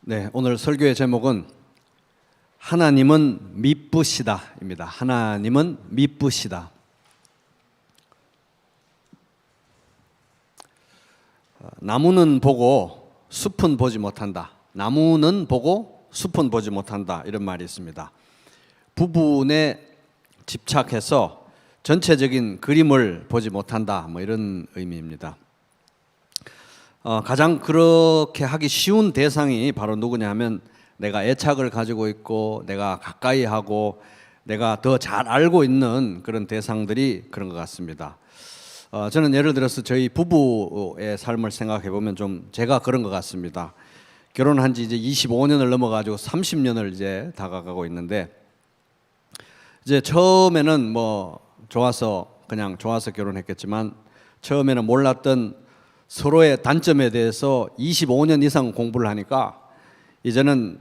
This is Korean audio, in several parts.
네, 오늘 설교의 제목은 하나님은 미쁘시다입니다. 하나님은 미쁘시다. 나무는 보고 숲은 보지 못한다. 나무는 보고 숲은 보지 못한다. 이런 말이 있습니다. 부분에 집착해서 전체적인 그림을 보지 못한다. 이런 의미입니다. 가장 그렇게 하기 쉬운 대상이 바로 누구냐 하면 내가 애착을 가지고 있고 내가 가까이 하고 내가 더 잘 알고 있는 그런 대상들이 그런 것 같습니다. 저는 예를 들어서 저희 부부의 삶을 생각해 보면 좀 제가 그런 것 같습니다. 결혼한 지 이제 25년을 넘어가지고 30년을 이제 다가가고 있는데 이제 처음에는 그냥 좋아서 결혼했겠지만 처음에는 몰랐던 서로의 단점에 대해서 25년 이상 공부를 하니까 이제는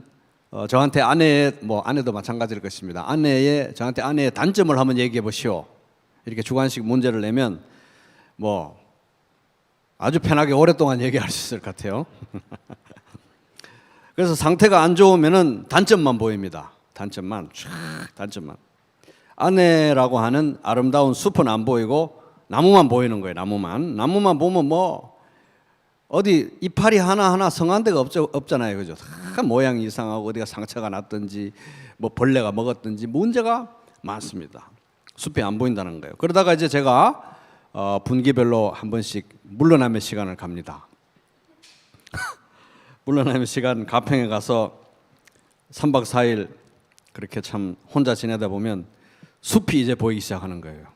저한테 아내도 마찬가지일 것입니다. 저한테 아내의 단점을 한번 얘기해 보시오. 이렇게 주관식 문제를 내면 아주 편하게 오랫동안 얘기할 수 있을 것 같아요. 그래서 상태가 안 좋으면은 단점만 보입니다. 단점만. 아내라고 하는 아름다운 숲은 안 보이고 나무만 보이는 거예요. 나무만 보면 어디 이파리 하나하나 성한 데가 없잖아요. 그죠? 다 모양이 이상하고 어디가 상처가 났든지 벌레가 먹었든지 문제가 많습니다. 숲이 안 보인다는 거예요. 그러다가 이제 제가 분기별로 한 번씩 물러남의 시간을 갑니다. 물러남의 시간 가평에 가서 3박 4일 그렇게 참 혼자 지내다 보면 숲이 이제 보이기 시작하는 거예요.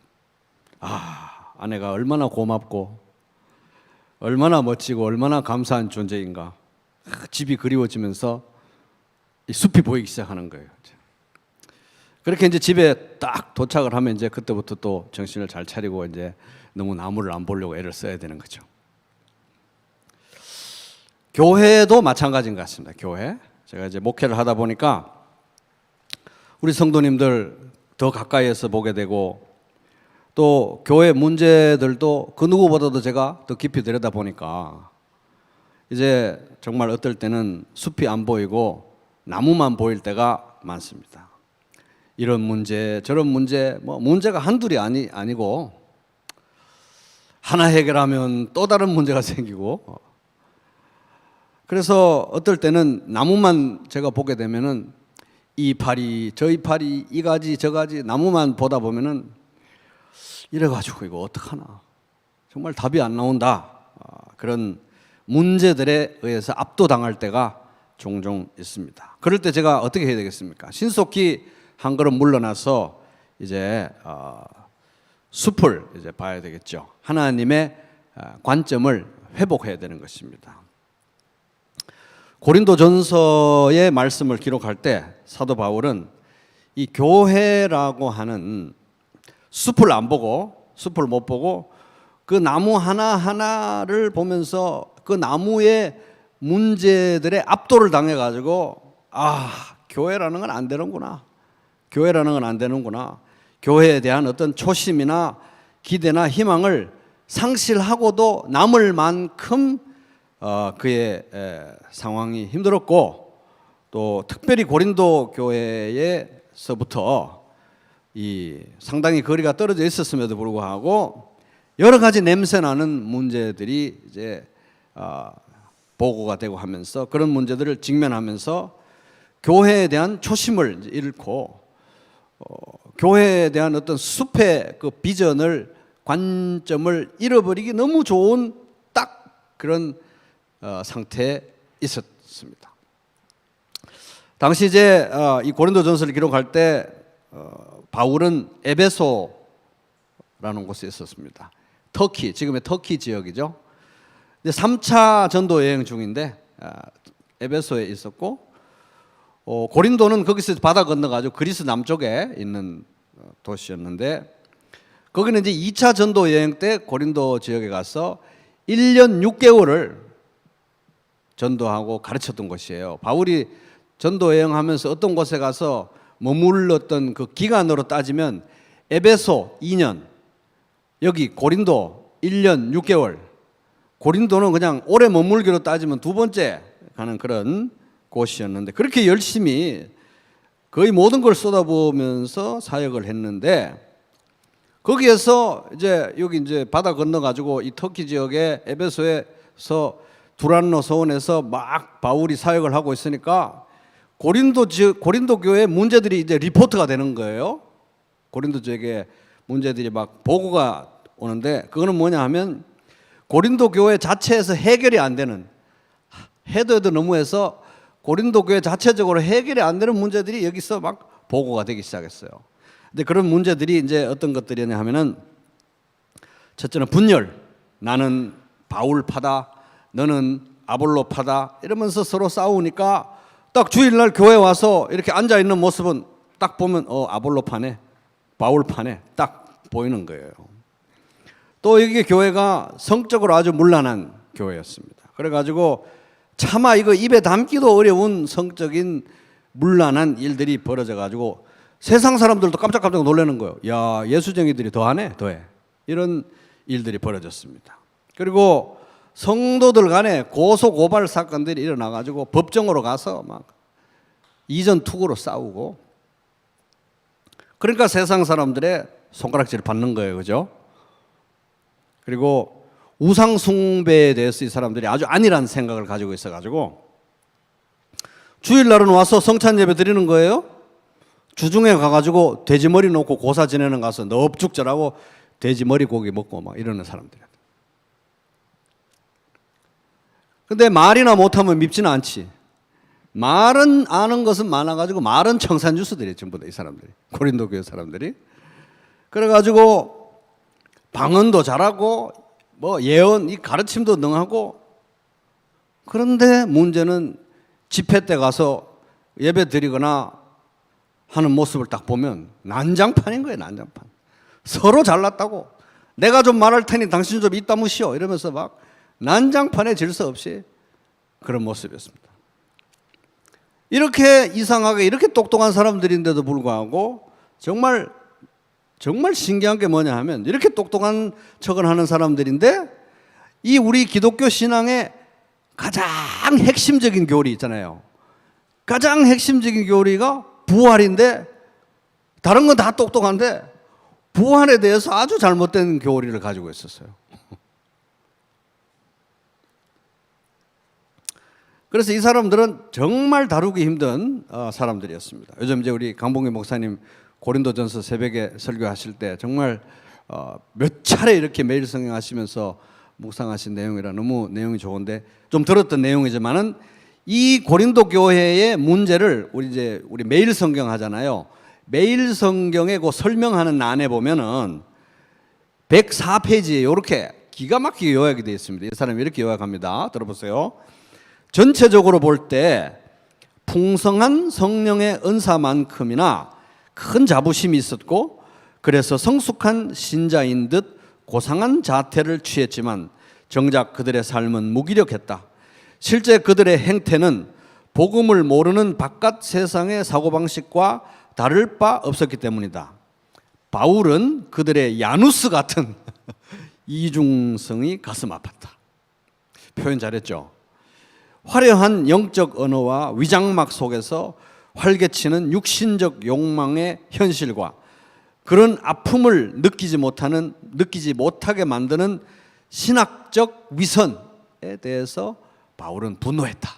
아내가 얼마나 고맙고 얼마나 멋지고 얼마나 감사한 존재인가. 집이 그리워지면서 이 숲이 보이기 시작하는 거예요. 그렇게 이제 집에 딱 도착을 하면 이제 그때부터 또 정신을 잘 차리고 이제 너무 나무를 안 보려고 애를 써야 되는 거죠. 교회도 마찬가지인 것 같습니다. 교회. 제가 이제 목회를 하다 보니까 우리 성도님들 더 가까이에서 보게 되고 또 교회 문제들도 그 누구보다도 제가 더 깊이 들여다보니까 이제 정말 어떨 때는 숲이 안 보이고 나무만 보일 때가 많습니다. 이런 문제 저런 문제 문제가 한둘이 아니고 하나 해결하면 또 다른 문제가 생기고 그래서 어떨 때는 나무만 제가 보게 되면은 이 이파리 저 이파리 이 가지 저 가지 나무만 보다 보면은 이래가지고 이거 어떡하나 정말 답이 안 나온다. 그런 문제들에 의해서 압도당할 때가 종종 있습니다. 그럴 때 제가 어떻게 해야 되겠습니까? 신속히 한 걸음 물러나서 이제 숲을 이제 봐야 되겠죠. 하나님의 관점을 회복해야 되는 것입니다. 고린도전서의 말씀을 기록할 때 사도 바울은 이 교회라고 하는 숲을 못 보고 그 나무 하나하나를 보면서 그 나무의 문제들의 압도를 당해가지고 교회라는 건 안 되는구나. 교회에 대한 어떤 초심이나 기대나 희망을 상실하고도 남을 만큼 그의 상황이 힘들었고 또 특별히 고린도 교회에서부터 상당히 거리가 떨어져 있었음에도 불구하고 여러 가지 냄새나는 문제들이 이제 보고가 되고 하면서 그런 문제들을 직면하면서 교회에 대한 초심을 잃고 교회에 대한 어떤 숲의 그 비전을 관점을 잃어버리기 너무 좋은 딱 그런 상태에 있었습니다. 당시 이제 이 고린도전서를 기록할 때 바울은 에베소라는 곳에 있었습니다. 터키, 지금의 터키 지역이죠. 3차 전도 여행 중인데 에베소에 있었고 고린도는 거기서 바다 건너가지고 그리스 남쪽에 있는 도시였는데 거기는 이제 2차 전도 여행 때 고린도 지역에 가서 1년 6개월을 전도하고 가르쳤던 곳이에요. 바울이 전도 여행하면서 어떤 곳에 가서 머물렀던 그 기간으로 따지면 에베소 2년, 여기 고린도 1년 6개월. 고린도는 그냥 오래 머물기로 따지면 두 번째 가는 그런 곳이었는데 그렇게 열심히 거의 모든 걸 쏟아부으면서 사역을 했는데 거기에서 이제 여기 이제 바다 건너 가지고 이 터키 지역의 에베소에서 두란노 서원에서 막 바울이 사역을 하고 있으니까 고린도 교회 문제들이 이제 리포트가 되는 거예요. 고린도 지역에 문제들이 막 보고가 오는데 그거는 뭐냐 하면 고린도 교회 자체에서 해결이 안 되는 해도 너무해서 고린도 교회 자체적으로 해결이 안 되는 문제들이 여기서 막 보고가 되기 시작했어요. 근데 그런 문제들이 이제 어떤 것들이냐 하면은 첫째는 분열. 나는 바울파다. 너는 아볼로파다. 이러면서 서로 싸우니까 딱 주일날 교회 와서 이렇게 앉아 있는 모습은 딱 보면 아볼로파네. 바울파네. 딱 보이는 거예요. 또 여기 교회가 성적으로 아주 문란한 교회였습니다. 그래가지고 차마 이거 입에 담기도 어려운 성적인 문란한 일들이 벌어져가지고 세상 사람들도 깜짝깜짝 놀라는 거예요. 야, 예수쟁이들이 더하네, 더해. 이런 일들이 벌어졌습니다. 그리고 성도들 간에 고소 고발 사건들이 일어나가지고 법정으로 가서 막 이전 투구로 싸우고 그러니까 세상 사람들의 손가락질을 받는 거예요, 그죠? 그리고 우상 숭배에 대해서 이 사람들이 아주 안일한 생각을 가지고 있어가지고 주일날은 와서 성찬 예배 드리는 거예요. 주중에 가가지고 돼지머리 놓고 고사 지내는 가서 넙죽절하고 돼지머리 고기 먹고 막 이러는 사람들이야. 근데 말이나 못하면 밉지는 않지. 말은 아는 것은 많아가지고 말은 청산유수들이 전부 다 이 사람들이 고린도 교회 사람들이. 그래가지고 방언도 잘하고 뭐 예언, 이 가르침도 능하고 그런데 문제는 집회 때 가서 예배 드리거나 하는 모습을 딱 보면 난장판인 거예요, 난장판. 서로 잘났다고. 내가 좀 말할 테니 당신 좀 이따 무시오. 이러면서 막 난장판에 질서 없이 그런 모습이었습니다. 이렇게 이상하게 이렇게 똑똑한 사람들인데도 불구하고 정말 신기한 게 뭐냐 하면 이렇게 똑똑한 척을 하는 사람들인데 이 우리 기독교 신앙의 가장 핵심적인 교리 있잖아요. 가장 핵심적인 교리가 부활인데 다른 건 다 똑똑한데 부활에 대해서 아주 잘못된 교리를 가지고 있었어요. 그래서 이 사람들은 정말 다루기 힘든 사람들이었습니다. 요즘 이제 우리 강봉기 목사님 고린도전서 새벽에 설교하실 때 정말 몇 차례 이렇게 매일 성경하시면서 묵상하신 내용이라 너무 내용이 좋은데 좀 들었던 내용이지만은 이 고린도 교회의 문제를 우리 매일 성경 하잖아요. 매일 성경에 그 설명하는 안에 보면은 104페이지에 이렇게 기가 막히게 요약이 되어 있습니다. 이 사람이 이렇게 요약합니다. 들어보세요. 전체적으로 볼 때 풍성한 성령의 은사만큼이나 큰 자부심이 있었고 그래서 성숙한 신자인 듯 고상한 자태를 취했지만 정작 그들의 삶은 무기력했다. 실제 그들의 행태는 복음을 모르는 바깥 세상의 사고방식과 다를 바 없었기 때문이다. 바울은 그들의 야누스 같은 이중성이 가슴 아팠다. 표현 잘했죠? 화려한 영적 언어와 위장막 속에서 활개치는 육신적 욕망의 현실과 그런 아픔을 느끼지 못하게 만드는 신학적 위선에 대해서 바울은 분노했다.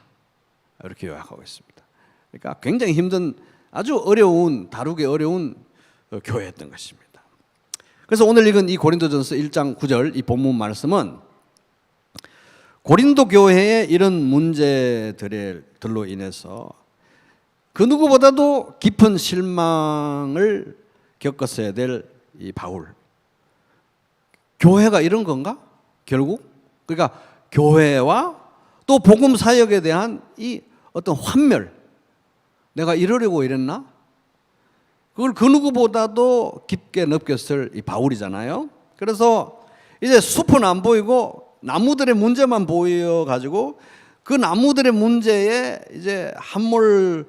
이렇게 요약하고 있습니다. 그러니까 굉장히 힘든 아주 다루기 어려운 교회였던 것입니다. 그래서 오늘 읽은 이 고린도전서 1장 9절 이 본문 말씀은 고린도 교회의 이런 문제들로 인해서 그 누구보다도 깊은 실망을 겪었어야 될 이 바울. 교회가 이런 건가? 결국? 그러니까 교회와 또 복음 사역에 대한 이 어떤 환멸. 내가 이러려고 이랬나? 그걸 그 누구보다도 깊게 느꼈을 이 바울이잖아요. 그래서 이제 숲은 안 보이고 나무들의 문제만 보여가지고 그 나무들의 문제에 이제 함몰되고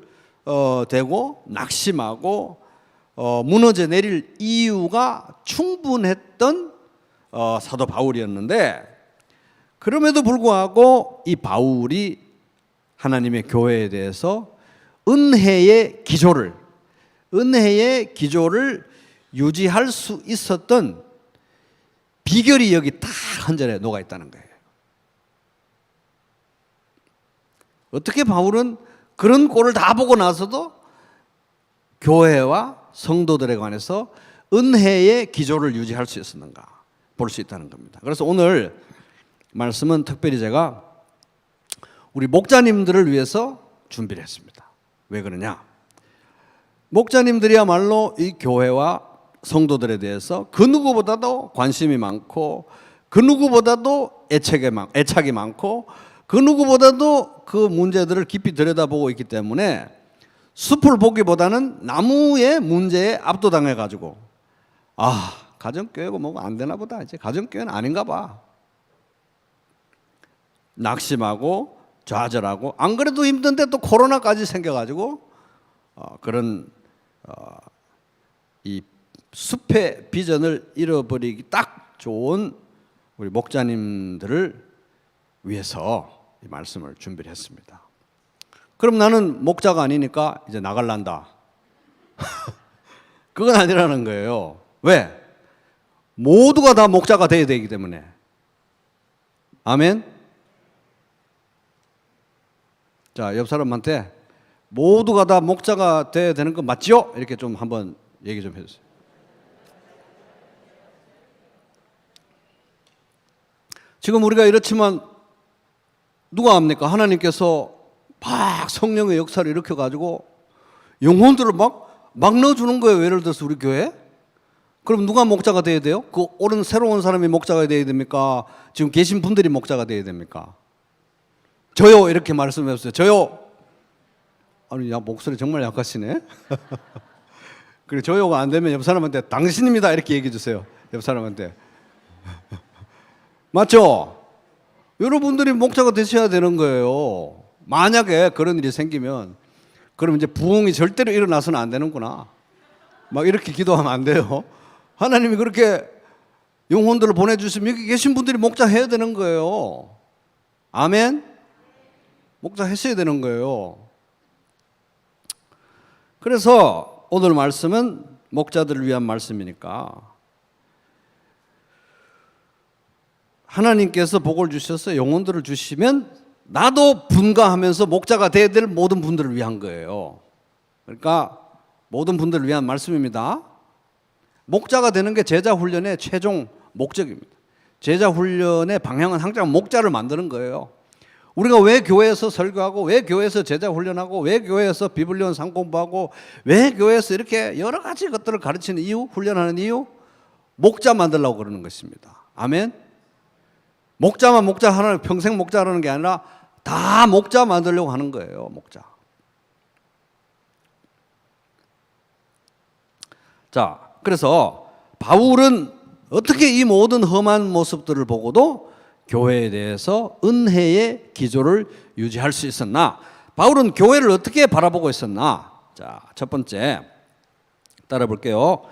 낙심하고 무너져 내릴 이유가 충분했던 사도 바울이었는데 그럼에도 불구하고 이 바울이 하나님의 교회에 대해서 은혜의 기조를 유지할 수 있었던 비결이 여기 딱 한 절에 녹아 있다는 거예요. 어떻게 바울은 그런 꼴을 다 보고 나서도 교회와 성도들에 관해서 은혜의 기조를 유지할 수 있었는가 볼 수 있다는 겁니다. 그래서 오늘 말씀은 특별히 제가 우리 목자님들을 위해서 준비를 했습니다. 왜 그러냐? 목자님들이야말로 이 교회와 성도들에 대해서 그 누구보다도 관심이 많고 그 누구보다도 애착이 많고 그 누구보다도 그 문제들을 깊이 들여다보고 있기 때문에 숲을 보기보다는 나무의 문제에 압도당해 가지고 가정교회고 뭐가 안 되나 보다, 이제 가정교회는 아닌가 봐, 낙심하고 좌절하고, 안 그래도 힘든데 또 코로나까지 생겨가지고 이 숲의 비전을 잃어버리기 딱 좋은 우리 목자님들을 위해서 이 말씀을 준비를 했습니다. 그럼 나는 목자가 아니니까 이제 나갈란다. 그건 아니라는 거예요. 왜? 모두가 다 목자가 돼야 되기 때문에. 아멘? 자, 옆 사람한테 모두가 다 목자가 돼야 되는 거 맞죠? 이렇게 좀 한번 얘기 좀 해주세요. 지금 우리가 이렇지만 누가 합니까? 하나님께서 막 성령의 역사를 일으켜가지고 영혼들을 막 넣어주는 거예요. 예를 들어서 우리 교회. 그럼 누가 목자가 돼야 돼요? 그 옳은 새로운 사람이 목자가 돼야 됩니까? 지금 계신 분들이 목자가 돼야 됩니까? 저요, 이렇게 말씀해주세요. 저요. 아니, 목소리 정말 약하시네. 그래, 저요가 안 되면 옆 사람한테 당신입니다 이렇게 얘기해 주세요. 옆 사람한테. 맞죠? 여러분들이 목자가 되셔야 되는 거예요. 만약에 그런 일이 생기면 그럼 이제 부흥이 절대로 일어나서는 안 되는구나. 막 이렇게 기도하면 안 돼요. 하나님이 그렇게 영혼들을 보내주시면 여기 계신 분들이 목자 해야 되는 거예요. 아멘? 목자 했어야 되는 거예요. 그래서 오늘 말씀은 목자들을 위한 말씀이니까 하나님께서 복을 주셔서 영혼들을 주시면 나도 분가하면서 목자가 돼야 될 모든 분들을 위한 거예요. 그러니까 모든 분들을 위한 말씀입니다. 목자가 되는 게 제자 훈련의 최종 목적입니다. 제자 훈련의 방향은 항상 목자를 만드는 거예요. 우리가 왜 교회에서 설교하고, 왜 교회에서 제자 훈련하고, 왜 교회에서 비블리온 상공부하고, 왜 교회에서 이렇게 여러 가지 것들을 가르치는 이유, 훈련하는 이유, 목자 만들려고 그러는 것입니다. 아멘? 목자만 목자 하나, 평생 목자라는 게 아니라 다 목자 만들려고 하는 거예요. 목자. 자, 그래서 바울은 어떻게 이 모든 험한 모습들을 보고도 교회에 대해서 은혜의 기조를 유지할 수 있었나? 바울은 교회를 어떻게 바라보고 있었나? 자, 첫 번째 따라 볼게요.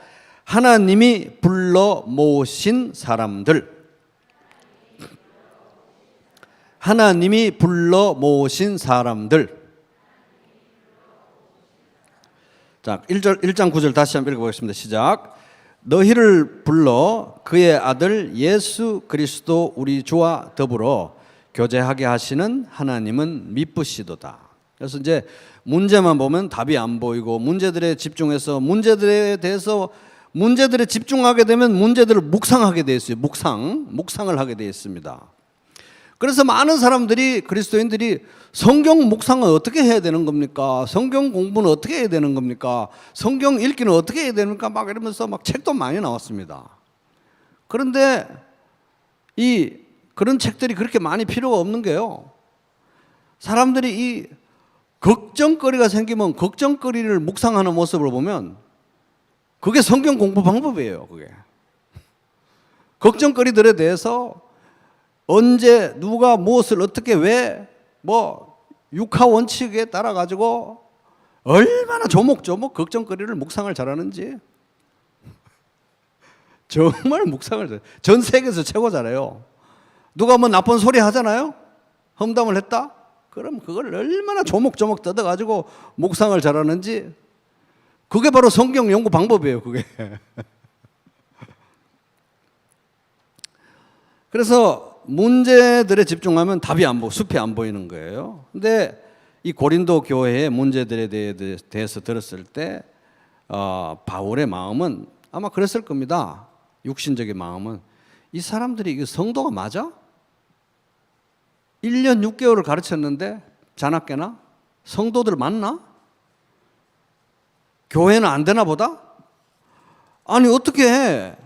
하나님이 불러 모으신 사람들. 하나님이 불러 모으신 사람들. 자, 1장 9절 다시 한번 읽어보겠습니다. 시작. 너희를 불러 그의 아들 예수 그리스도 우리 주와 더불어 교제하게 하시는 하나님은 미쁘시도다. 그래서 이제 문제만 보면 답이 안 보이고 문제들에 집중해서 문제들에 집중하게 되면 문제들을 묵상하게 되어 있어요. 묵상을 하게 되어 있습니다. 그래서 많은 사람들이, 그리스도인들이 성경 묵상은 어떻게 해야 되는 겁니까? 성경 공부는 어떻게 해야 되는 겁니까? 성경 읽기는 어떻게 해야 됩니까? 막 이러면서 막 책도 많이 나왔습니다. 그런데 그런 책들이 그렇게 많이 필요가 없는 게요. 사람들이 이 걱정거리가 생기면 걱정거리를 묵상하는 모습을 보면 그게 성경 공부 방법이에요. 그게 걱정거리들에 대해서 언제 누가 무엇을 어떻게 왜 육하 원칙에 따라 가지고 얼마나 조목조목 걱정거리를 묵상을 잘하는지 정말 묵상을 전 세계에서 최고 잘해요. 누가 뭐 나쁜 소리 하잖아요. 험담을 했다. 그럼 그걸 얼마나 조목조목 뜯어가지고 묵상을 잘하는지, 그게 바로 성경 연구 방법이에요, 그게. 그래서 문제들에 집중하면 답이 안 보여, 숲이 안 보이는 거예요. 근데 이 고린도 교회의 문제들에 대해서 들었을 때 바울의 마음은 아마 그랬을 겁니다. 육신적인 마음은, 이 사람들이 이게 성도가 맞아? 1년 6개월을 가르쳤는데 자나깨나? 성도들 맞나? 교회는 안 되나 보다? 아니 어떻게 해?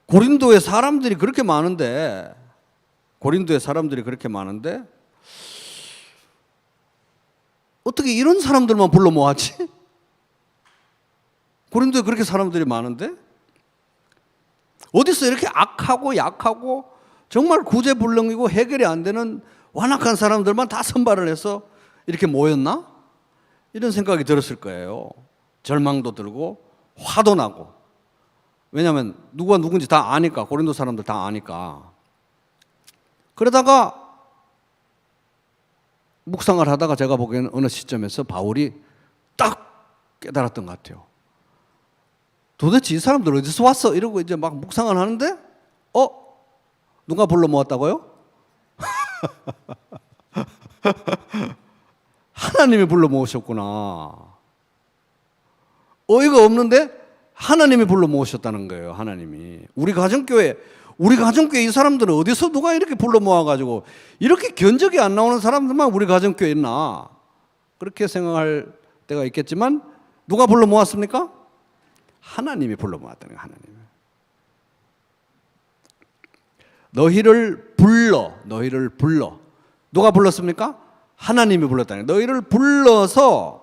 고린도에 사람들이 그렇게 많은데 어떻게 이런 사람들만 불러 모았지? 고린도에 그렇게 사람들이 많은데 어디서 이렇게 악하고 약하고 정말 구제불능이고 해결이 안 되는 완악한 사람들만 다 선발을 해서 이렇게 모였나? 이런 생각이 들었을 거예요. 절망도 들고 화도 나고. 왜냐하면 누가 누군지 다 아니까, 고린도 사람들 다 아니까. 그러다가 묵상을 하다가 제가 보기에는 어느 시점에서 바울이 딱 깨달았던 것 같아요. 도대체 이 사람들 어디서 왔어? 이러고 이제 막 묵상을 하는데 누가 불러 모았다고요? 하나님이 불러 모으셨구나. 어이가 없는데 하나님이 불러 모으셨다는 거예요. 하나님이. 우리 가정교회 이 사람들은 어디서 누가 이렇게 불러 모아가지고 이렇게 견적이 안 나오는 사람들만 우리 가정교회에 있나, 그렇게 생각할 때가 있겠지만 누가 불러 모았습니까? 하나님이 불러 모았다는 거예요. 하나님. 너희를 불러. 누가 불렀습니까? 하나님이 불렀다는 거예요. 너희를 불러서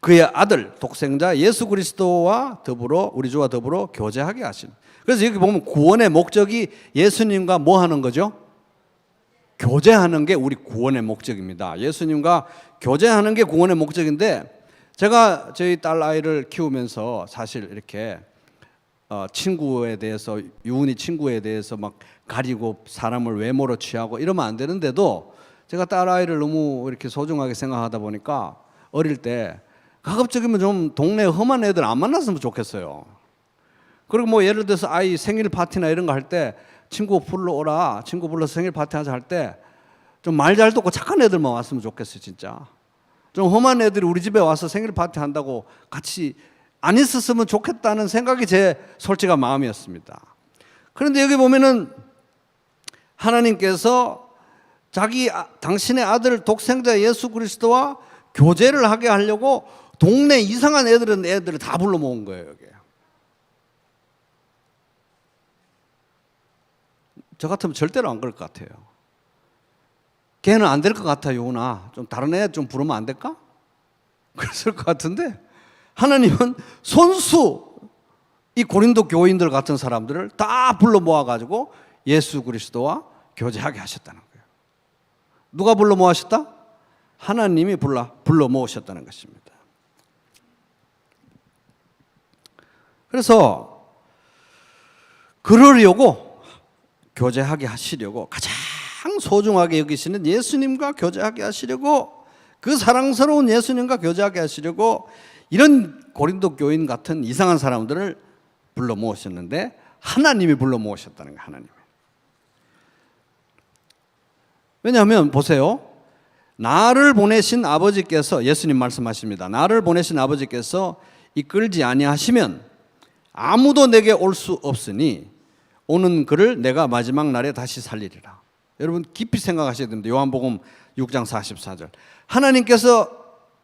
그의 아들 독생자 예수 그리스도와 더불어, 우리 주와 더불어 교제하게 하신. 그래서 여기 보면 구원의 목적이 예수님과 뭐 하는 거죠? 교제하는 게 우리 구원의 목적입니다. 예수님과 교제하는 게 구원의 목적인데, 제가 저희 딸 아이를 키우면서 사실 이렇게 친구에 대해서, 유은이 친구에 대해서 막 가리고 사람을 외모로 취하고 이러면 안 되는데도 제가 딸 아이를 너무 이렇게 소중하게 생각하다 보니까 어릴 때 가급적이면 좀 동네 험한 애들 안 만났으면 좋겠어요. 그리고 뭐 예를 들어서 아이 생일 파티나 이런 거 할 때 친구 불러오라, 친구 불러서 생일 파티 하자 할 때 좀 말 잘 듣고 착한 애들만 왔으면 좋겠어요. 진짜 좀 험한 애들이 우리 집에 와서 생일 파티 한다고 같이 안 있었으면 좋겠다는 생각이 제 솔직한 마음이었습니다. 그런데 여기 보면은 하나님께서 당신의 아들 독생자 예수 그리스도와 교제를 하게 하려고 동네 이상한 애들을 다 불러 모은 거예요. 여기. 저 같으면 절대로 안 그럴 것 같아요. 걔는 안 될 것 같아, 요나. 좀 다른 애 좀 부르면 안 될까? 그랬을 것 같은데 하나님은 손수 이 고린도 교인들 같은 사람들을 다 불러 모아가지고 예수 그리스도와 교제하게 하셨다는 거예요. 누가 불러 모으셨다? 하나님이 불러 모으셨다는 것입니다. 그래서 그러려고, 교제하게 하시려고, 가장 소중하게 여기시는 예수님과 교제하게 하시려고, 그 사랑스러운 예수님과 교제하게 하시려고 이런 고린도 교인 같은 이상한 사람들을 불러 모으셨는데 하나님이 불러 모으셨다는 거예요. 하나님이. 왜냐하면 보세요. 나를 보내신 아버지께서, 예수님 말씀하십니다. 나를 보내신 아버지께서 이끌지 아니하시면 아무도 내게 올 수 없으니 오는 그를 내가 마지막 날에 다시 살리리라. 여러분 깊이 생각하셔야 됩니다. 요한복음 6장 44절. 하나님께서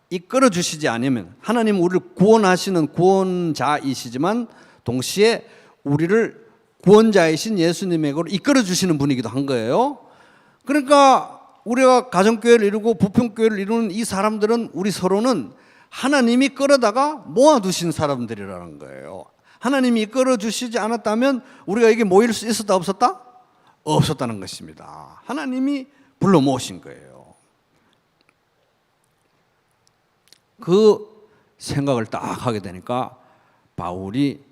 이끌어 주시지 않으면, 하나님은 우리를 구원하시는 구원자이시지만 동시에 우리를 구원자이신 예수님에게로 이끌어 주시는 분이기도 한 거예요. 그러니까 우리가 가정교회를 이루고 부평교회를 이루는 이 사람들은, 우리 서로는 하나님이 끌어다가 모아두신 사람들이라는 거예요. 하나님이 이끌어주시지 않았다면 우리가 여기 모일 수 있었다 없었다? 없었다는 것입니다. 하나님이 불러 모으신 거예요. 그 생각을 딱 하게 되니까 바울이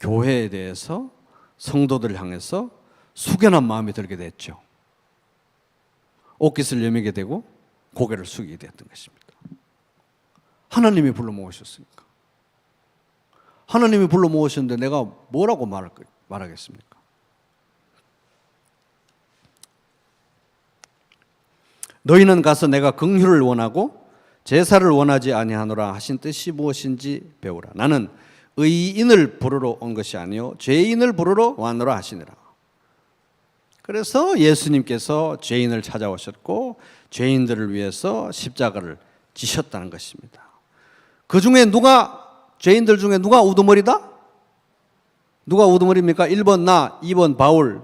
교회에 대해서, 성도들을 향해서 숙연한 마음이 들게 됐죠. 옷깃을 여미게 되고 고개를 숙이게 되었던 것입니다. 하나님이 불러 모으셨으니까. 하나님이 불러 모으셨는데 내가 뭐라고 말하겠습니까? 너희는 가서 내가 긍휼을 원하고 제사를 원하지 아니하노라 하신 뜻이 무엇인지 배우라. 나는 의인을 부르러 온 것이 아니요 죄인을 부르러 왔노라 하시니라. 그래서 예수님께서 죄인을 찾아오셨고 죄인들을 위해서 십자가를 지셨다는 것입니다. 그 중에 죄인들 중에 누가 우두머리다? 누가 우두머리입니까? 1번 나, 2번 바울.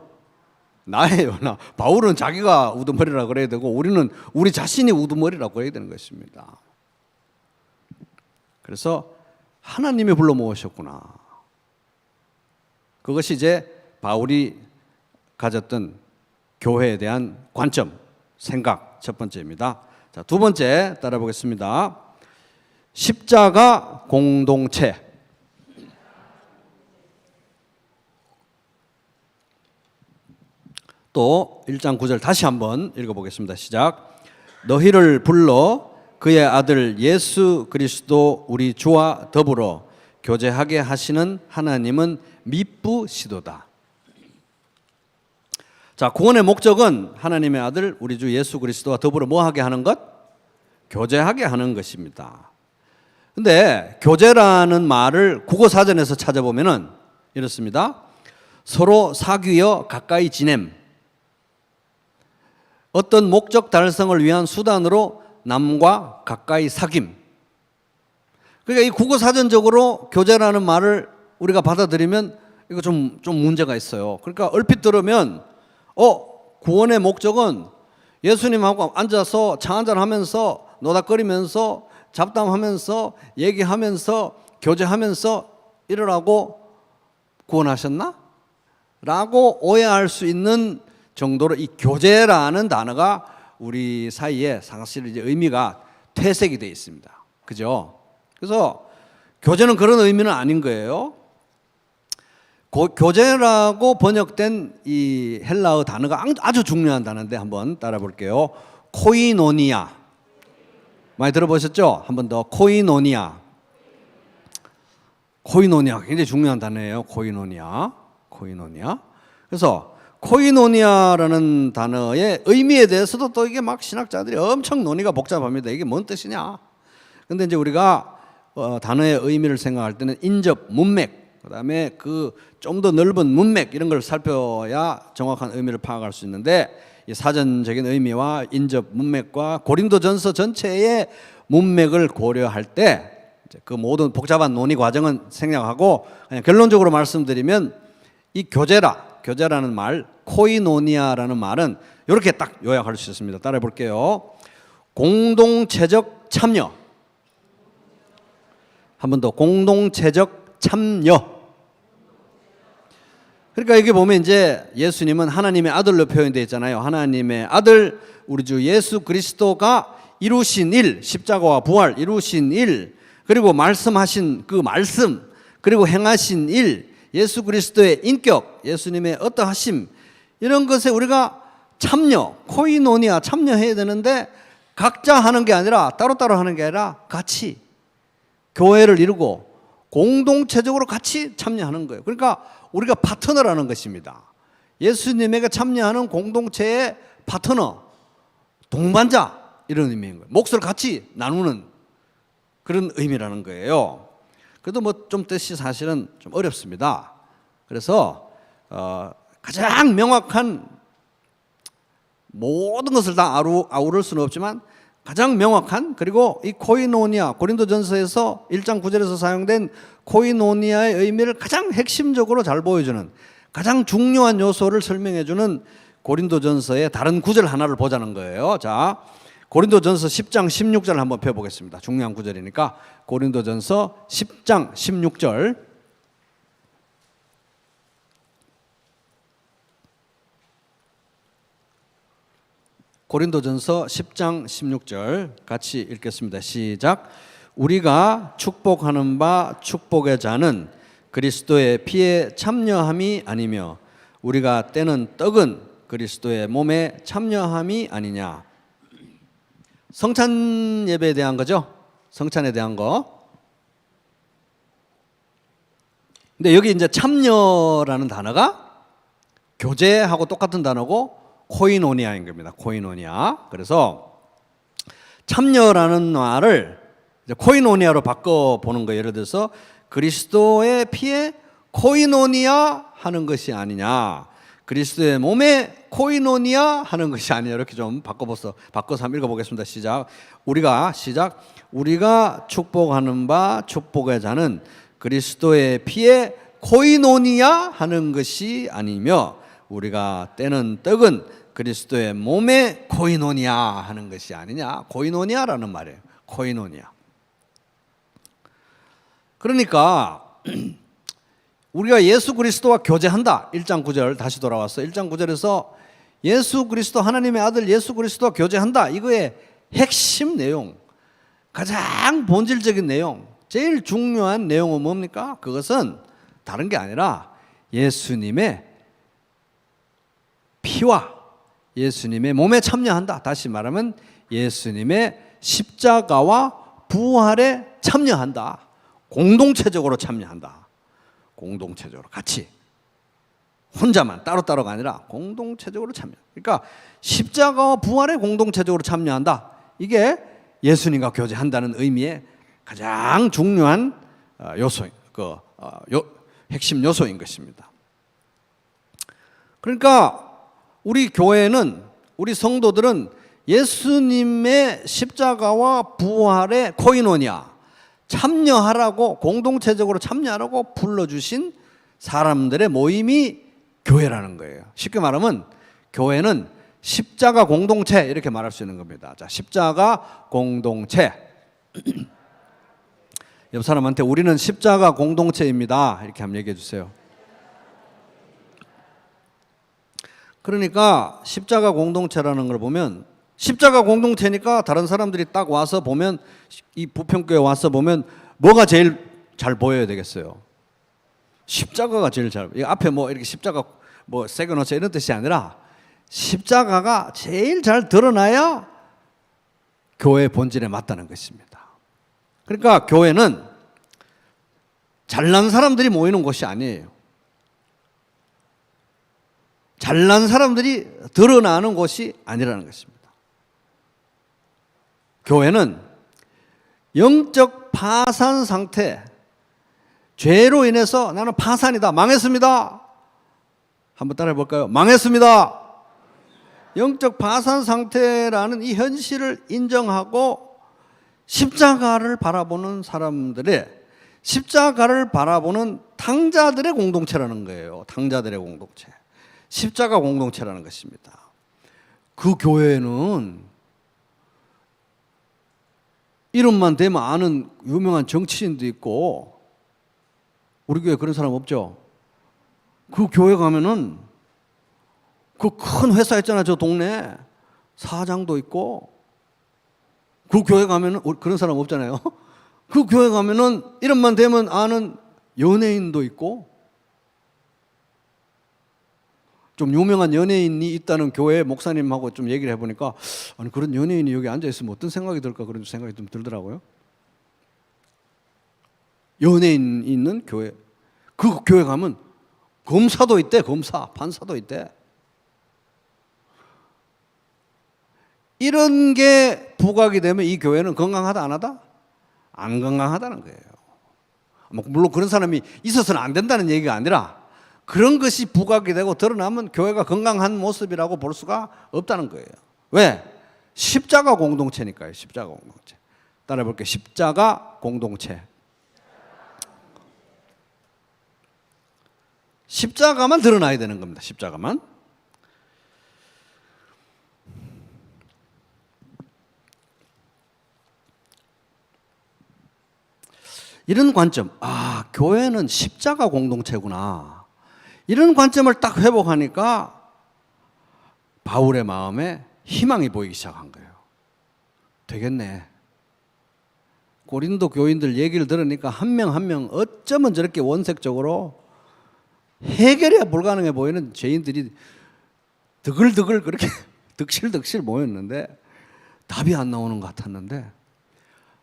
나예요, 나. 바울은 자기가 우두머리라고 그래야 되고 우리는 우리 자신이 우두머리라고 해야 되는 것입니다. 그래서 하나님이 불러 모으셨구나. 그것이 이제 바울이 가졌던 교회에 대한 관점, 생각 첫 번째입니다. 자, 두 번째 따라 보겠습니다. 십자가 공동체. 또 1장 9절 다시 한번 읽어보겠습니다. 시작. 너희를 불러 그의 아들 예수 그리스도 우리 주와 더불어 교제하게 하시는 하나님은 미쁘시도다. 자, 구원의 목적은 하나님의 아들 우리 주 예수 그리스도와 더불어 뭐하게 하는 것? 교제하게 하는 것입니다. 근데 교제라는 말을 국어사전에서 찾아보면은 이렇습니다. 서로 사귀어 가까이 지냄. 어떤 목적 달성을 위한 수단으로 남과 가까이 사귐. 그러니까 이 국어사전적으로 교제라는 말을 우리가 받아들이면 이거 좀 문제가 있어요. 그러니까 얼핏 들으면 구원의 목적은 예수님하고 앉아서 차 한잔 하면서 노닥거리면서 잡담하면서 얘기하면서 교제하면서 이러라고 구원하셨나? 라고 오해할 수 있는 정도로 이 교제라는 단어가 우리 사이에 사실 이제 의미가 퇴색이 되어 있습니다. 그죠? 그래서 교제는 그런 의미는 아닌 거예요. 교제라고 번역된 이 헬라어 단어가 아주 중요한 단어인데 한번 따라 볼게요. 코이노니아. 많이 들어보셨죠? 한 번 더. 코이노니아. 코이노니아 굉장히 중요한 단어예요. 코이노니아. 그래서 코이노니아라는 단어의 의미에 대해서도 또 이게 막 신학자들이 엄청 논의가 복잡합니다. 이게 뭔 뜻이냐? 근데 이제 우리가 단어의 의미를 생각할 때는 인접, 문맥, 그다음에 그 좀 더 넓은 문맥 이런 걸 살펴야 정확한 의미를 파악할 수 있는데 이 사전적인 의미와 인접 문맥과 고린도전서 전체의 문맥을 고려할 때 그 모든 복잡한 논의 과정은 생략하고 그냥 결론적으로 말씀드리면 이 교제라는 말, 코이노니아라는 말은 이렇게 딱 요약할 수 있습니다. 따라해 볼게요. 공동체적 참여. 한 번 더. 공동체적 참여. 그러니까 여기 보면 이제 예수님은 하나님의 아들로 표현되어 있잖아요. 하나님의 아들 우리 주 예수 그리스도가 이루신 일, 십자가와 부활 이루신 일, 그리고 말씀하신 그 말씀, 그리고 행하신 일, 예수 그리스도의 인격, 예수님의 어떠하심 이런 것에 우리가 참여, 코이노니아 참여해야 되는데 각자 하는 게 아니라 따로따로 하는 게 아니라 같이 교회를 이루고 공동체적으로 같이 참여하는 거예요. 그러니까 우리가 파트너라는 것입니다. 예수님에게 참여하는 공동체의 파트너, 동반자 이런 의미인 거예요. 몫을 같이 나누는 그런 의미라는 거예요. 그래도 뭐 좀 뜻이 사실은 좀 어렵습니다. 그래서 가장 명확한 모든 것을 다 아우를 수는 없지만 가장 명확한 그리고 이 코이노니아 고린도전서에서 1장 9절에서 사용된 코이노니아의 의미를 가장 핵심적으로 잘 보여주는 가장 중요한 요소를 설명해주는 고린도전서의 다른 구절 하나를 보자는 거예요. 자, 고린도전서 10장 16절 한번 펴보겠습니다. 중요한 구절이니까 고린도전서 10장 16절. 고린도전서 10장 16절 같이 읽겠습니다. 시작. 우리가 축복하는 바 축복의 자는 그리스도의 피에 참여함이 아니며 우리가 떼는 떡은 그리스도의 몸에 참여함이 아니냐. 성찬 예배에 대한 거죠. 성찬에 대한 거. 근데 여기 이제 참여라는 단어가 교제하고 똑같은 단어고 코이노니아인 겁니다. 코이노니아. 그래서 참여라는 말을 이제 코이노니아로 바꿔 보는 거예요. 예를 들어서 그리스도의 피에 코이노니아 하는 것이 아니냐, 그리스도의 몸에 코이노니아 하는 것이 아니냐, 이렇게 좀 바꿔서 한번 읽어보겠습니다. 시작. 우리가 축복하는 바 축복의 자는 그리스도의 피에 코이노니아 하는 것이 아니며 우리가 떼는 떡은 그리스도의 몸에 코이노니아 하는 것이 아니냐. 코이노니아라는 말이에요. 코이노니아. 그러니까 우리가 예수 그리스도와 교제한다. 1장 9절 다시 돌아왔어. 1장 9절에서 예수 그리스도, 하나님의 아들 예수 그리스도와 교제한다. 이거의 핵심 내용, 가장 본질적인 내용, 제일 중요한 내용은 뭡니까? 그것은 다른 게 아니라 예수님의 피와 예수님의 몸에 참여한다. 다시 말하면 예수님의 십자가와 부활에 참여한다. 공동체적으로 참여한다. 공동체적으로 같이, 혼자만 따로따로가 아니라 공동체적으로 참여. 그러니까 십자가와 부활에 공동체적으로 참여한다. 이게 예수님과 교제한다는 의미의 가장 중요한 요소, 핵심 요소인 것입니다. 그러니까 우리 교회는, 우리 성도들은 예수님의 십자가와 부활의 코이노니아, 참여하라고, 공동체적으로 참여하라고 불러주신 사람들의 모임이 교회라는 거예요. 쉽게 말하면 교회는 십자가 공동체, 이렇게 말할 수 있는 겁니다. 자, 십자가 공동체. 옆 사람한테 우리는 십자가 공동체입니다, 이렇게 한번 얘기해 주세요. 그러니까 십자가 공동체라는 걸 보면, 십자가 공동체니까 다른 사람들이 딱 와서 보면, 이 부평교회 와서 보면 뭐가 제일 잘 보여야 되겠어요? 십자가가 제일 잘, 앞에 뭐 이렇게 십자가 뭐 새겨놓자 이런 뜻이 아니라 십자가가 제일 잘 드러나야 교회의 본질에 맞다는 것입니다. 그러니까 교회는 잘난 사람들이 모이는 곳이 아니에요. 잘난 사람들이 드러나는 곳이 아니라는 것입니다. 교회는 영적 파산 상태, 죄로 인해서 나는 파산이다, 망했습니다. 한번 따라해 볼까요? 망했습니다. 영적 파산 상태라는 이 현실을 인정하고 십자가를 바라보는 사람들의, 십자가를 바라보는 탕자들의 공동체라는 거예요. 탕자들의 공동체, 십자가 공동체라는 것입니다. 그 교회는 이름만 대면 아는 유명한 정치인도 있고, 우리 교회 그런 사람 없죠? 그 교회 가면은 그 큰 회사 있잖아요. 저 동네 사장도 있고, 그 교회 가면은 그런 사람 없잖아요. 그 교회 가면은 이름만 대면 아는 연예인도 있고, 좀 유명한 연예인이 있다는 교회 목사님하고 좀 얘기를 해보니까, 아니 그런 연예인이 여기 앉아 있으면 어떤 생각이 들까, 그런 생각이 좀 들더라고요. 연예인 있는 교회, 그 교회 가면 검사도 있대, 검사, 판사도 있대. 이런 게 부각이 되면 이 교회는 건강하다, 안 하다? 안 건강하다는 거예요. 물론 그런 사람이 있어서는 안 된다는 얘기가 아니라, 그런 것이 부각이 되고 드러나면 교회가 건강한 모습이라고 볼 수가 없다는 거예요. 왜? 십자가 공동체니까요. 십자가 공동체. 따라해 볼게요. 십자가 공동체. 십자가만 드러나야 되는 겁니다. 십자가만. 이런 관점, 아, 교회는 십자가 공동체구나, 이런 관점을 딱 회복하니까 바울의 마음에 희망이 보이기 시작한 거예요. 되겠네. 고린도 교인들 얘기를 들으니까 한 명 한 명 어쩌면 저렇게 원색적으로 해결이 불가능해 보이는 죄인들이 드글드글 그렇게 득실득실 모였는데, 답이 안 나오는 것 같았는데,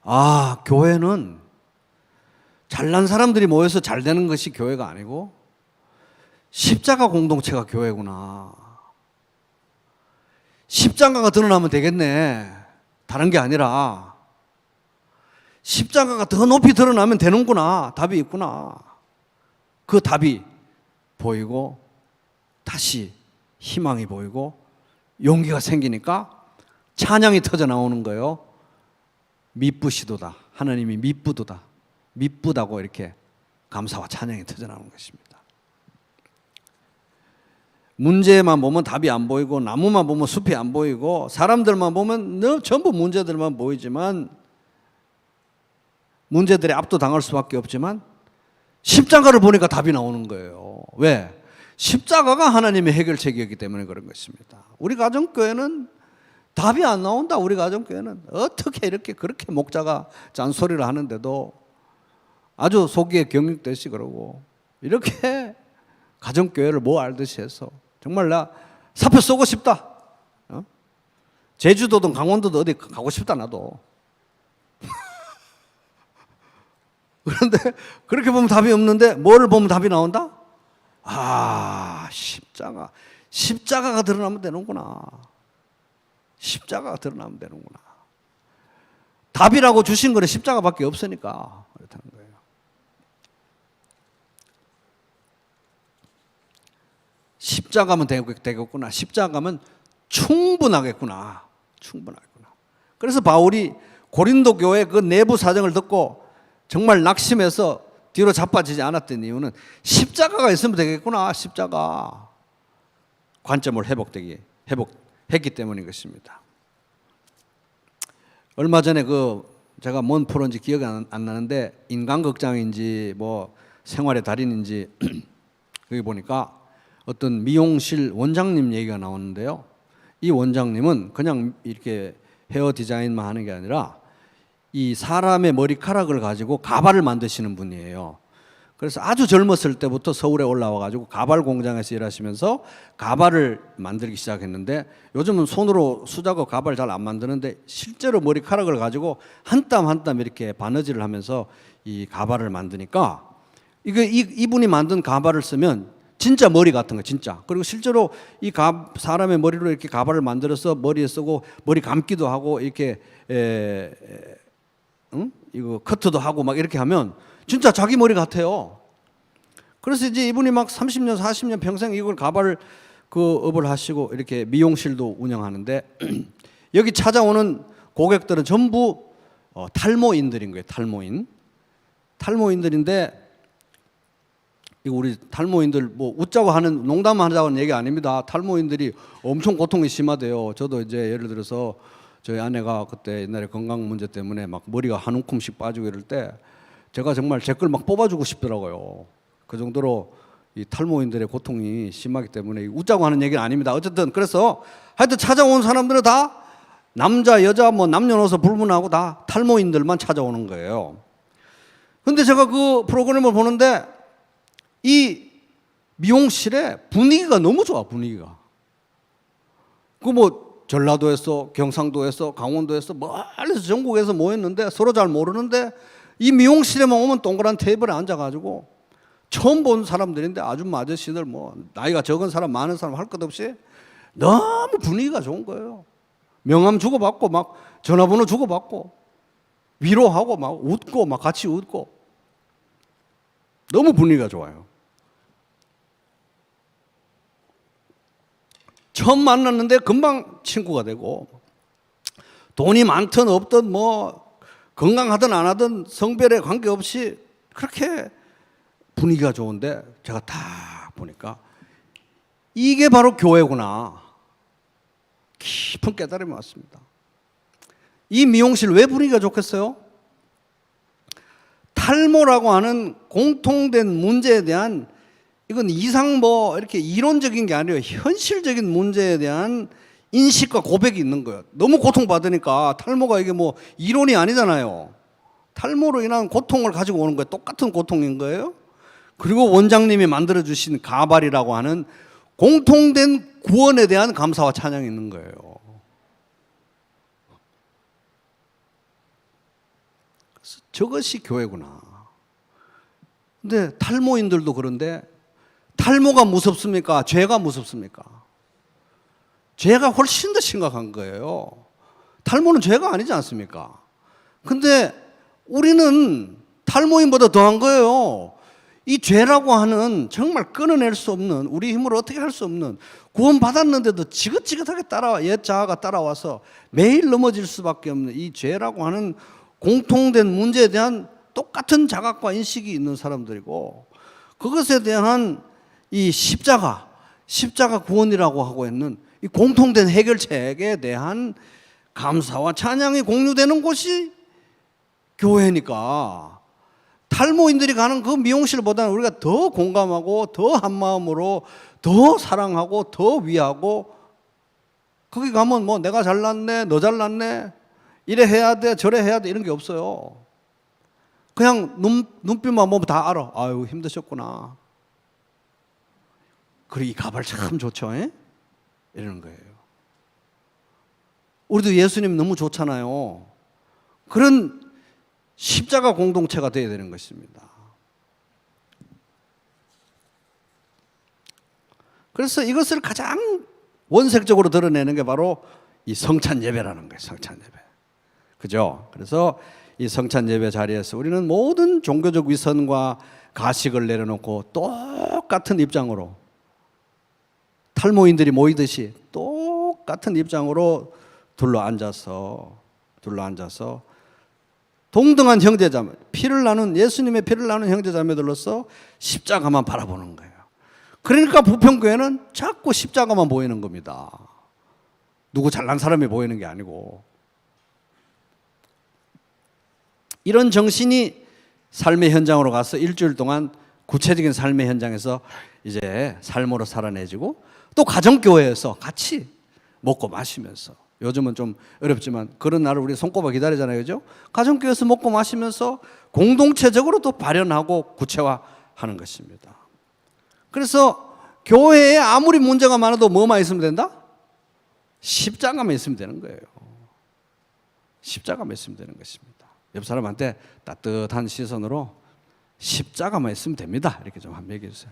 아, 교회는 잘난 사람들이 모여서 잘 되는 것이 교회가 아니고 십자가 공동체가 교회구나. 십자가가 드러나면 되겠네. 다른 게 아니라 십자가가 더 높이 드러나면 되는구나. 답이 있구나. 그 답이 보이고 다시 희망이 보이고 용기가 생기니까 찬양이 터져 나오는 거예요. 미쁘시도다. 하나님이 미쁘도다. 미쁘다고 이렇게 감사와 찬양이 터져 나오는 것입니다. 문제만 보면 답이 안 보이고 나무만 보면 숲이 안 보이고 사람들만 보면 전부 문제들만 보이지만 문제들에 압도당할 수밖에 없지만 십자가를 보니까 답이 나오는 거예요. 왜? 십자가가 하나님의 해결책이었기 때문에 그런 것입니다. 우리 가정교회는 답이 안 나온다. 우리 가정교회는 어떻게 이렇게 그렇게 목자가 잔소리를 하는데도 아주 속이에 경육되시 그러고 이렇게 가정교회를 뭐 알듯이 해서 정말 나 사표 쏘고 싶다. 제주도든 강원도든 어디 가고 싶다 나도. 그런데 그렇게 보면 답이 없는데 뭐를 보면 답이 나온다? 아, 십자가가 드러나면 되는구나. 십자가가 드러나면 되는구나. 답이라고 주신 거는 십자가밖에 없으니까 그렇다는 거예요. 십자가면 되겠구나. 십자가면 충분하겠구나. 충분하겠구나. 그래서 바울이 고린도 교회 그 내부 사정을 듣고 정말 낙심해서 뒤로 자빠지지 않았던 이유는 십자가가 있으면 되겠구나. 십자가 관점을 회복했기 때문인 것입니다. 얼마 전에 제가 뭔 프로인지 기억이 안 나는데 인간극장인지 뭐 생활의 달인인지 여기 보니까 어떤 미용실 원장님 얘기가 나오는데요. 이 원장님은 그냥 이렇게 헤어 디자인만 하는 게 아니라 이 사람의 머리카락을 가지고 가발을 만드시는 분이에요. 그래서 아주 젊었을 때부터 서울에 올라와 가지고 가발 공장에서 일하시면서 가발을 만들기 시작했는데 요즘은 손으로 수작업 가발 잘 안 만드는데 실제로 머리카락을 가지고 한 땀 한 땀 이렇게 바느질을 하면서 이 가발을 만드니까 이분이 만든 가발을 쓰면 진짜 머리 같은 거 진짜. 그리고 실제로 사람의 머리로 이렇게 가발을 만들어서 머리에 쓰고 머리 감기도 하고 이렇게 이거 커트도 하고 막 이렇게 하면 진짜 자기 머리 같아요. 그래서 이제 이분이 막 30년, 40년 평생 이걸 가발을 업을 하시고 이렇게 미용실도 운영하는데 여기 찾아오는 고객들은 전부 탈모인들인 거예요. 탈모인들인데 이거 우리 탈모인들 뭐 웃자고 하는 농담하자고 하는 얘기 아닙니다. 탈모인들이 엄청 고통이 심하대요. 저도 이제 예를 들어서 저희 아내가 그때 옛날에 건강 문제 때문에 막 머리가 한 움큼씩 빠지고 이럴 때 제가 정말 제 걸 막 뽑아주고 싶더라고요. 그 정도로 이 탈모인들의 고통이 심하기 때문에 웃자고 하는 얘기는 아닙니다. 어쨌든 그래서 하여튼 찾아온 사람들은 다 남자, 여자 뭐 남녀노소 불문하고 다 탈모인들만 찾아오는 거예요. 근데 제가 그 프로그램을 보는데 이 미용실의 분위기가 너무 좋아. 분위기가 뭐 전라도에서 경상도에서 강원도에서 멀리서 전국에서 모였는데 서로 잘 모르는데 이 미용실에만 오면 동그란 테이블에 앉아가지고 처음 본 사람들인데 아줌마 아저씨들 뭐 나이가 적은 사람 많은 사람 할 것 없이 너무 분위기가 좋은 거예요. 명함 주고받고 막 전화번호 주고받고 위로하고 막 웃고 막 같이 웃고 너무 분위기가 좋아요. 처음 만났는데 금방 친구가 되고 돈이 많든 없든 뭐 건강하든 안 하든 성별에 관계없이 그렇게 분위기가 좋은데 제가 딱 보니까 이게 바로 교회구나. 깊은 깨달음이 왔습니다. 이 미용실 왜 분위기가 좋겠어요? 탈모라고 하는 공통된 문제에 대한 이건 이상 뭐 이렇게 이론적인 게 아니에요. 현실적인 문제에 대한 인식과 고백이 있는 거예요. 너무 고통받으니까 탈모가 이게 뭐 이론이 아니잖아요. 탈모로 인한 고통을 가지고 오는 거예요. 똑같은 고통인 거예요. 그리고 원장님이 만들어주신 가발이라고 하는 공통된 구원에 대한 감사와 찬양이 있는 거예요. 저것이 교회구나. 근데 탈모인들도 그런데 탈모가 무섭습니까? 죄가 무섭습니까? 죄가 훨씬 더 심각한 거예요. 탈모는 죄가 아니지 않습니까? 근데 우리는 탈모인보다 더한 거예요. 이 죄라고 하는 정말 끊어낼 수 없는, 우리 힘으로 어떻게 할 수 없는, 구원받았는데도 지긋지긋하게 옛 자아가 따라와서 매일 넘어질 수밖에 없는 이 죄라고 하는 공통된 문제에 대한 똑같은 자각과 인식이 있는 사람들이고, 그것에 대한 이 십자가 구원이라고 하고 있는 이 공통된 해결책에 대한 감사와 찬양이 공유되는 곳이 교회니까, 탈모인들이 가는 그 미용실보다는 우리가 더 공감하고 더 한마음으로 더 사랑하고 더 위하고, 거기 가면 뭐 내가 잘났네, 너 잘났네, 이래 해야 돼, 저래 해야 돼, 이런 게 없어요. 그냥 눈빛만 보면 다 알아. 아유, 힘드셨구나. 그리고 이 가발 참 좋죠, 에? 이러는 거예요. 우리도 예수님 너무 좋잖아요. 그런 십자가 공동체가 되어야 되는 것입니다. 그래서 이것을 가장 원색적으로 드러내는 게 바로 이 성찬 예배라는 거예요. 성찬 예배. 그죠? 그래서 이 성찬 예배 자리에서 우리는 모든 종교적 위선과 가식을 내려놓고 똑같은 입장으로, 탈모인들이 모이듯이 똑같은 입장으로 둘러 앉아서 동등한 형제자매, 예수님의 피를 나눈 형제자매들로서 십자가만 바라보는 거예요. 그러니까 부평교회는 자꾸 십자가만 보이는 겁니다. 누구 잘난 사람이 보이는 게 아니고. 이런 정신이 삶의 현장으로 가서 일주일 동안 구체적인 삶의 현장에서 이제 삶으로 살아내지고, 또 가정교회에서 같이 먹고 마시면서, 요즘은 좀 어렵지만 그런 날을 우리 손꼽아 기다리잖아요, 그죠? 가정교회에서 먹고 마시면서 공동체적으로 또 발현하고 구체화하는 것입니다. 그래서 교회에 아무리 문제가 많아도 뭐만 있으면 된다? 십자가만 있으면 되는 거예요. 십자가만 있으면 되는 것입니다. 옆 사람한테 따뜻한 시선으로 십자가만 있으면 됩니다, 이렇게 좀 한번 얘기해 주세요.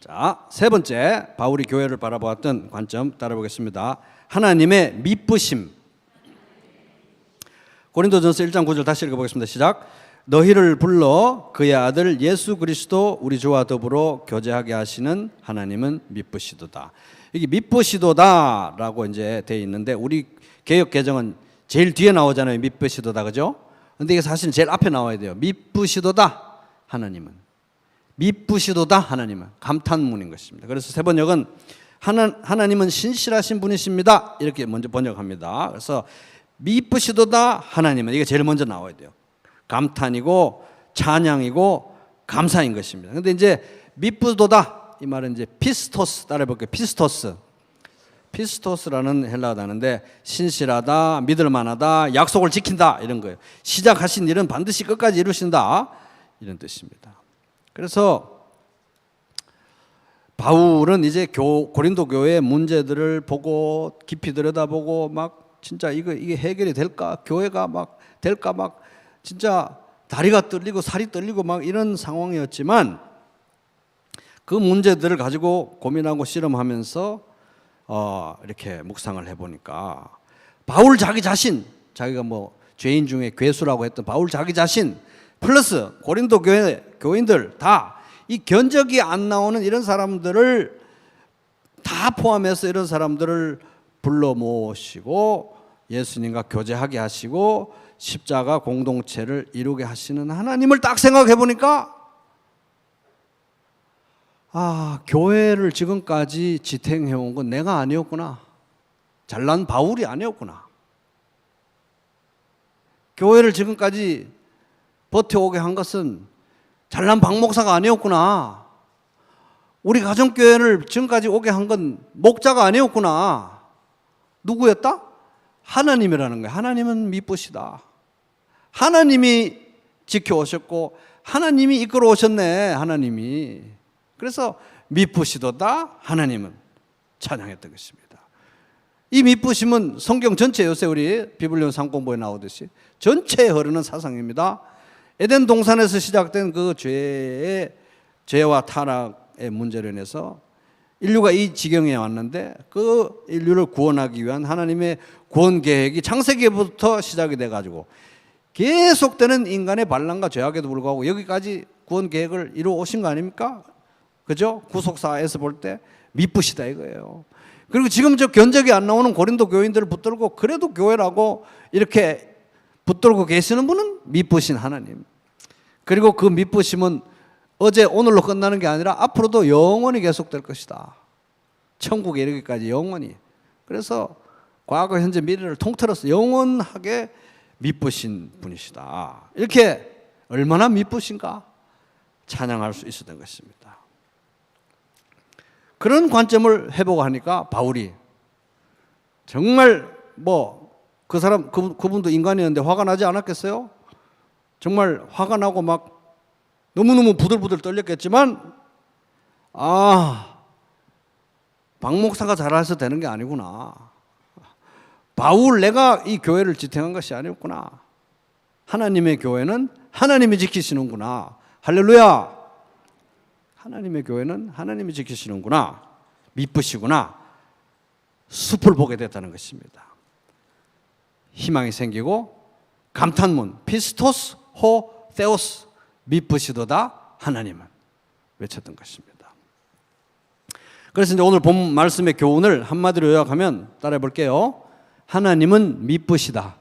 자, 세 번째, 바울이 교회를 바라보았던 관점 따라보겠습니다. 하나님의 미쁘심. 고린도전서 1장 9절 다시 읽어보겠습니다. 시작. 너희를 불러 그의 아들 예수 그리스도 우리 주와 더불어 교제하게 하시는 하나님은 미쁘시도다. 이게 미쁘시도다라고 이제 돼 있는데, 우리 개역 개정은 제일 뒤에 나오잖아요. 미쁘시도다, 그죠? 근데 이게 사실 제일 앞에 나와야 돼요. 미쁘시도다 하나님은. 미쁘시도다 하나님은. 감탄문인 것입니다. 그래서 세 번역은 하나님은 신실하신 분이십니다, 이렇게 먼저 번역합니다. 그래서 미쁘시도다 하나님은, 이게 제일 먼저 나와야 돼요. 감탄이고 찬양이고 감사인 것입니다. 근데 이제 미쁘도다, 이 말은 이제 피스토스, 따라해볼게요. 피스토스라는 헬라어 단어인데, 신실하다, 믿을만하다, 약속을 지킨다, 이런 거예요. 시작하신 일은 반드시 끝까지 이루신다, 이런 뜻입니다. 그래서 바울은 이제 고린도 교회의 문제들을 보고 깊이 들여다보고 막 진짜 이게 해결이 될까? 교회가 막 될까? 막 진짜 다리가 떨리고 살이 떨리고 막 이런 상황이었지만, 그 문제들을 가지고 고민하고 씨름하면서 이렇게 묵상을 해보니까, 바울 자기 자신, 자기가 뭐 죄인 중에 괴수라고 했던 바울 자기 자신 플러스 고린도 교인들 다 이 견적이 안 나오는 이런 사람들을 다 포함해서 이런 사람들을 불러 모으시고 예수님과 교제하게 하시고 십자가 공동체를 이루게 하시는 하나님을 딱 생각해 보니까, 교회를 지금까지 지탱해온 건 내가 아니었구나. 잘난 바울이 아니었구나. 교회를 지금까지 버텨오게 한 것은 잘난 박 목사가 아니었구나. 우리 가정교회를 지금까지 오게 한 건 목자가 아니었구나. 누구였다? 하나님이라는 거예요. 하나님은 미쁘시다. 하나님이 지켜오셨고 하나님이 이끌어 오셨네, 하나님이. 그래서 미쁘시도다 하나님은 찬양했던 것입니다. 이 미쁘심은 성경 전체, 요새 우리 비블리온 상공부에 나오듯이 전체에 흐르는 사상입니다. 에덴 동산에서 시작된 그 죄와 타락의 문제로 인해서 인류가 이 지경에 왔는데, 그 인류를 구원하기 위한 하나님의 구원 계획이 창세기부터 시작이 돼가지고 계속되는 인간의 반란과 죄악에도 불구하고 여기까지 구원 계획을 이루어 오신 거 아닙니까? 그죠? 구속사에서 볼 때 미쁘시다 이거예요. 그리고 지금 저 견적이 안 나오는 고린도 교인들을 붙들고 그래도 교회라고 이렇게 붙들고 계시는 분은 미쁘신 하나님. 그리고 그 미쁘심은 어제 오늘로 끝나는 게 아니라 앞으로도 영원히 계속될 것이다. 천국에 이르기까지 영원히. 그래서 과거 현재 미래를 통틀어서 영원하게 미쁘신 분이시다. 이렇게 얼마나 미쁘신가 찬양할 수 있었던 것입니다. 그런 관점을 회복하니까 바울이 정말 그 사람 그분도 인간이었는데 화가 나지 않았겠어요? 정말 화가 나고 막 너무너무 부들부들 떨렸겠지만, 박 목사가 잘해서 되는 게 아니구나. 바울 내가 이 교회를 지탱한 것이 아니었구나. 하나님의 교회는 하나님이 지키시는구나. 할렐루야. 하나님의 교회는 하나님이 지키시는구나. 미쁘시구나. 숲을 보게 됐다는 것입니다. 희망이 생기고 감탄문 피스토스 호 테오스, 미쁘시도다 하나님은 외쳤던 것입니다. 그래서 이제 오늘 본 말씀의 교훈을 한마디로 요약하면 따라해 볼게요. 하나님은 미쁘시다.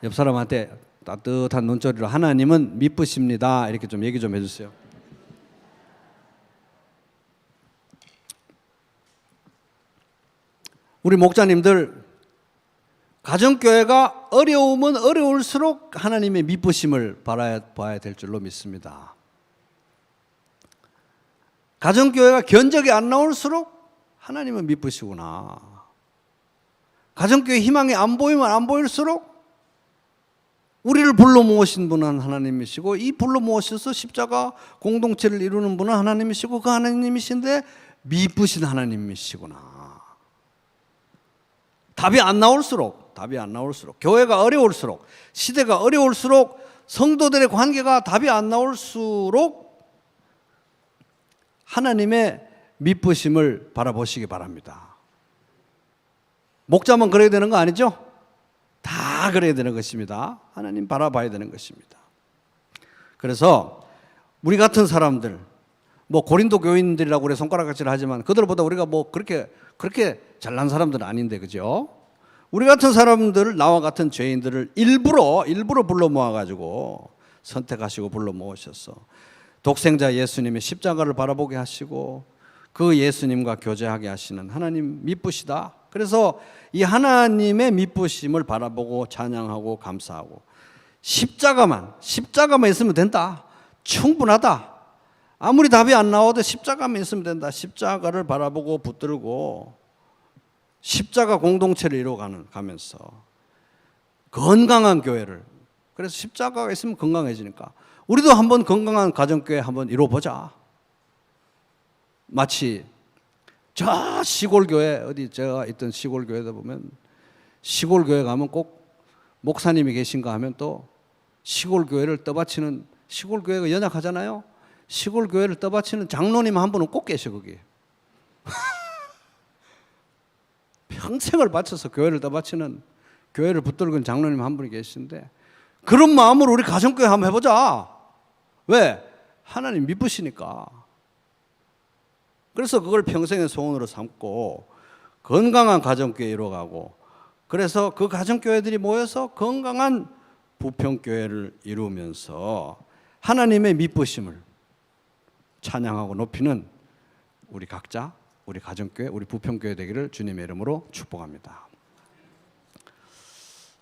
옆 사람한테 따뜻한 눈초리로 하나님은 미쁘십니다 이렇게 좀 얘기 좀 해주세요. 우리 목자님들, 가정교회가 어려우면 어려울수록 하나님의 미쁘심을 바라봐야 될 줄로 믿습니다. 가정교회가 견적이 안 나올수록 하나님은 미쁘시구나. 가정교회 희망이 안 보이면 안 보일수록 우리를 불러 모으신 분은 하나님이시고, 이 불러 모으셔서 십자가 공동체를 이루는 분은 하나님이시고, 그 하나님이신데 미쁘신 하나님이시구나. 답이 안 나올수록, 교회가 어려울수록, 시대가 어려울수록, 성도들의 관계가 답이 안 나올수록 하나님의 미쁘심을 바라보시기 바랍니다. 목자만 그래야 되는 거 아니죠? 다 그래야 되는 것입니다. 하나님 바라봐야 되는 것입니다. 그래서 우리 같은 사람들, 고린도 교인들이라고 우리 손가락같이 하지만 그들보다 우리가 그렇게 잘난 사람들은 아닌데, 그죠? 우리 같은 사람들, 나와 같은 죄인들을 일부러 불러 모아가지고 선택하시고 불러 모으셔서 독생자 예수님의 십자가를 바라보게 하시고 그 예수님과 교제하게 하시는 하나님 미쁘시다. 그래서 이 하나님의 미쁘심을 바라보고 찬양하고 감사하고, 십자가만 있으면 된다. 충분하다. 아무리 답이 안 나와도 십자가만 있으면 된다. 십자가를 바라보고 붙들고 십자가 공동체를 이루어가면서 건강한 교회를, 그래서 십자가가 있으면 건강해지니까 우리도 한번 건강한 가정교회 한번 이루어보자. 마치 저 시골교회, 어디 제가 있던 시골교회다 보면, 시골교회 가면 꼭 목사님이 계신가 하면 또 시골교회를 떠받치는, 시골교회가 연약하잖아요. 시골교회를 떠받치는 장로님 한 분은 꼭 계셔 거기. 평생을 바쳐서 교회를 떠받치는, 교회를 붙들고 장로님 한 분이 계시는데, 그런 마음으로 우리 가정교회 한번 해보자. 왜? 하나님 미쁘시니까. 그래서 그걸 평생의 소원으로 삼고 건강한 가정교회 이루어가고, 그래서 그 가정교회들이 모여서 건강한 부평교회를 이루면서 하나님의 미쁘심을 찬양하고 높이는 우리 각자, 우리 가정교회, 우리 부평교회 되기를 주님의 이름으로 축복합니다.